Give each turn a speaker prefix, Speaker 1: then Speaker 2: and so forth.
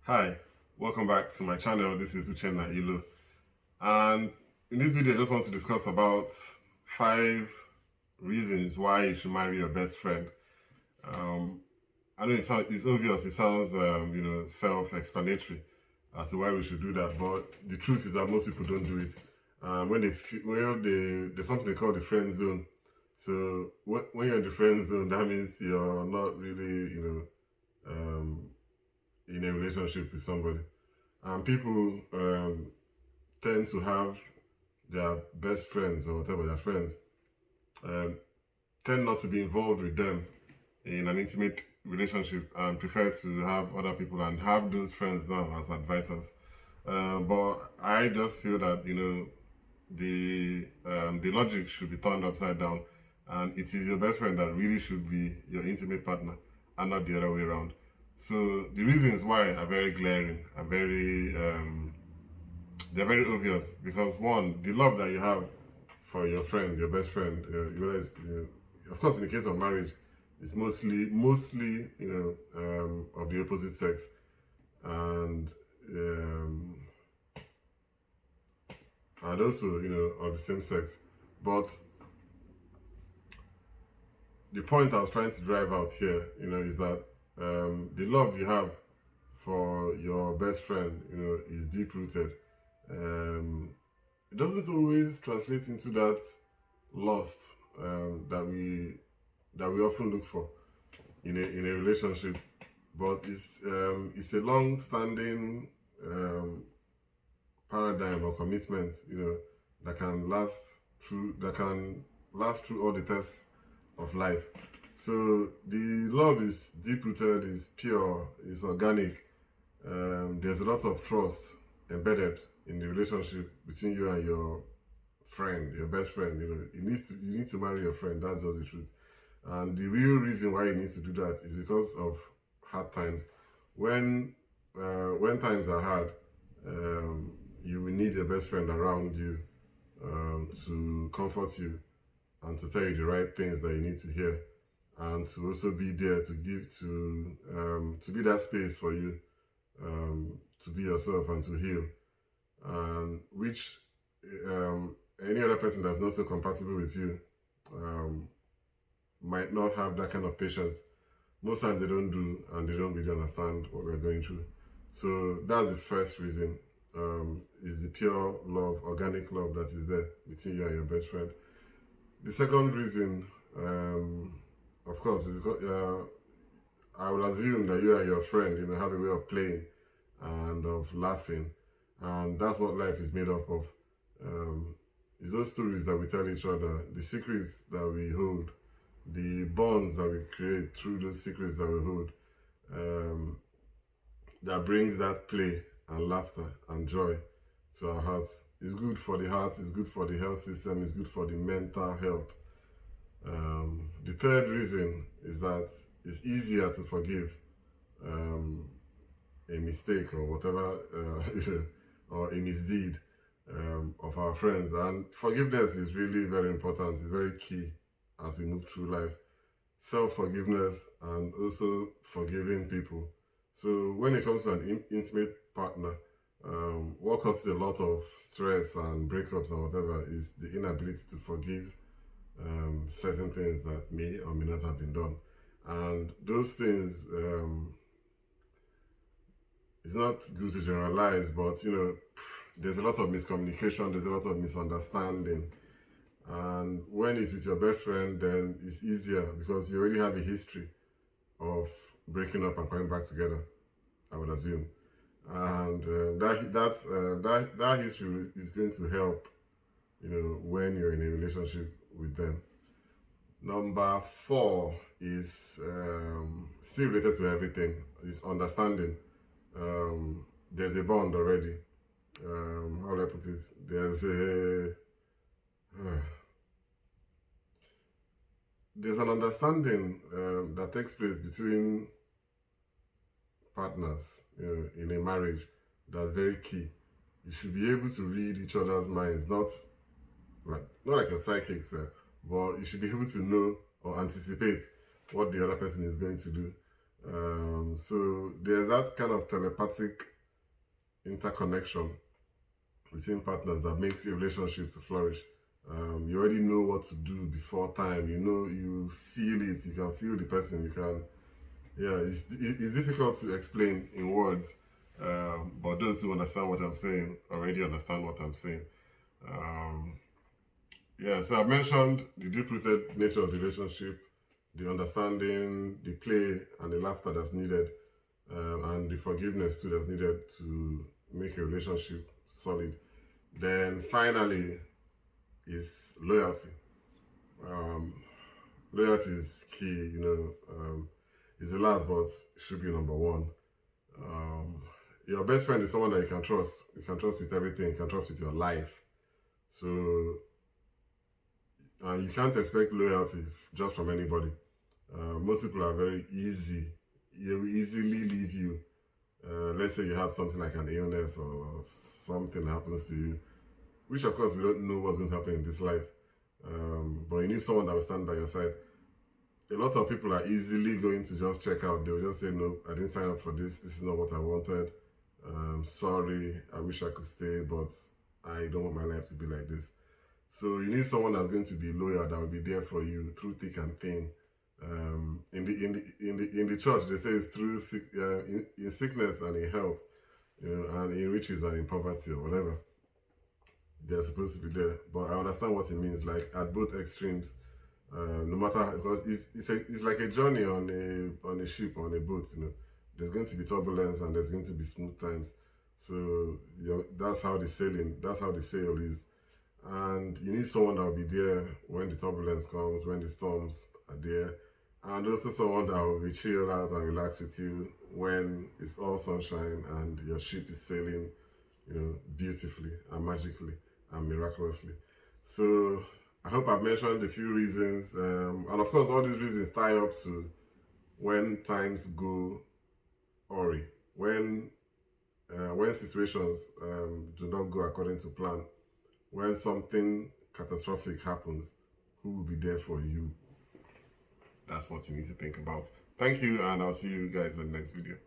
Speaker 1: Hi, welcome back to my channel. This is Uchenna, and in this video I just want to discuss about 5 reasons why you should marry your best friend. I know it's obvious, it sounds self-explanatory as to why we should do that, but the truth is that most people don't do it. There's something they call the friend zone. So when you're in the friend zone, that means you're not really in a relationship with somebody. And people tend to have their best friends or whatever their friends um, tend not to be involved with them in an intimate relationship and prefer to have other people and have those friends now as advisors. But I just feel that the logic should be turned upside down, and it is your best friend that really should be your intimate partner and not the other way around. So the reasons why are very glaring and they're very obvious, because one, the love that you have for your friend, your best friend, of course, in the case of marriage, it's mostly of the opposite sex, and um, and also of the same sex. But the point I was trying to drive out here, is that the love you have for your best friend, is deep rooted. Um, it doesn't always translate into that lust that we often look for in a relationship, but it's a long standing paradigm or commitment, that can last through all the tests of life. So the love is deep rooted, is pure, is organic. There's a lot of trust embedded in the relationship between you and your friend, your best friend. You need to marry your friend. That's just the truth. And the real reason why you need to do that is because of hard times. When times are hard, you will need your best friend around you to comfort you and to tell you the right things that you need to hear, and to also be there to to be that space for you, to be yourself and to heal, and which any other person that's not so compatible with you um, might not have that kind of patience. Most times they don't do, and they don't really understand what we're going through. So that's the first reason, is the pure love, organic love that is there between you and your best friend. The second reason, of course, is because I will assume that you and your friend, have a way of playing and of laughing, and that's what life is made up of. It's those stories that we tell each other, the secrets that we hold, the bonds that we create through those secrets that we hold, um, that brings that play and laughter and joy to our hearts. It's good for the heart, it's good for the health system, it's good for the mental health. The third reason is that it's easier to forgive a mistake or whatever, or a misdeed of our friends. And forgiveness is really very important, it's very key as we move through life. Self-forgiveness and also forgiving people. So when it comes to an intimate partner, what causes a lot of stress and breakups and whatever is the inability to forgive certain things that may or may not have been done. And those things, it's not good to generalize, but there's a lot of miscommunication, there's a lot of misunderstanding. And when it's with your best friend, then it's easier because you already have a history of breaking up and coming back together, I would assume. And that history is going to help, when you're in a relationship with them. Number four is still related to everything. Is understanding. There's a bond already. How do I put it? There's an understanding that takes place between partners, in a marriage, that's very key. You should be able to read each other's minds, not like your psychics, but you should be able to know or anticipate what the other person is going to do. So there's that kind of telepathic interconnection between partners that makes a relationship to flourish. You already know what to do before time. You know, you feel it. You can feel the person. You can, yeah. It's difficult to explain in words, but those who understand what I'm saying already understand what I'm saying. Um, yeah. So I've mentioned the deep-rooted nature of the relationship, the understanding, the play, and the laughter that's needed, and the forgiveness too that's needed to make a relationship solid. Then finally is loyalty. Um, Loyalty is key, it's the last but should be number one. Um, your best friend is someone that you can trust. You can trust with everything, you can trust with your life. So, you can't expect loyalty just from anybody. Most people are very easy. They will easily leave you. Let's say you have something like an illness or something happens to you, which of course we don't know what's going to happen in this life. But you need someone that will stand by your side. A lot of people are easily going to just check out. They'll just say, no, I didn't sign up for this. This is not what I wanted. Sorry, I wish I could stay, but I don't want my life to be like this. So you need someone that's going to be loyal, that will be there for you through thick and thin. In the church, they say it's through in sickness and in health, and in riches and in poverty or whatever. They're supposed to be there, but I understand what it means. Like at both extremes, no matter, because it's like a journey on a ship, on a boat. There's going to be turbulence and there's going to be smooth times. So that's how the sail is. And you need someone that will be there when the turbulence comes, when the storms are there, and also someone that will be chilled out and relax with you when it's all sunshine and your ship is sailing, beautifully and magically and miraculously. So I hope I've mentioned a few reasons, and of course, all these reasons tie up to when times go awry, when situations do not go according to plan, when something catastrophic happens, who will be there for you? That's what you need to think about. Thank you, and I'll see you guys in the next video.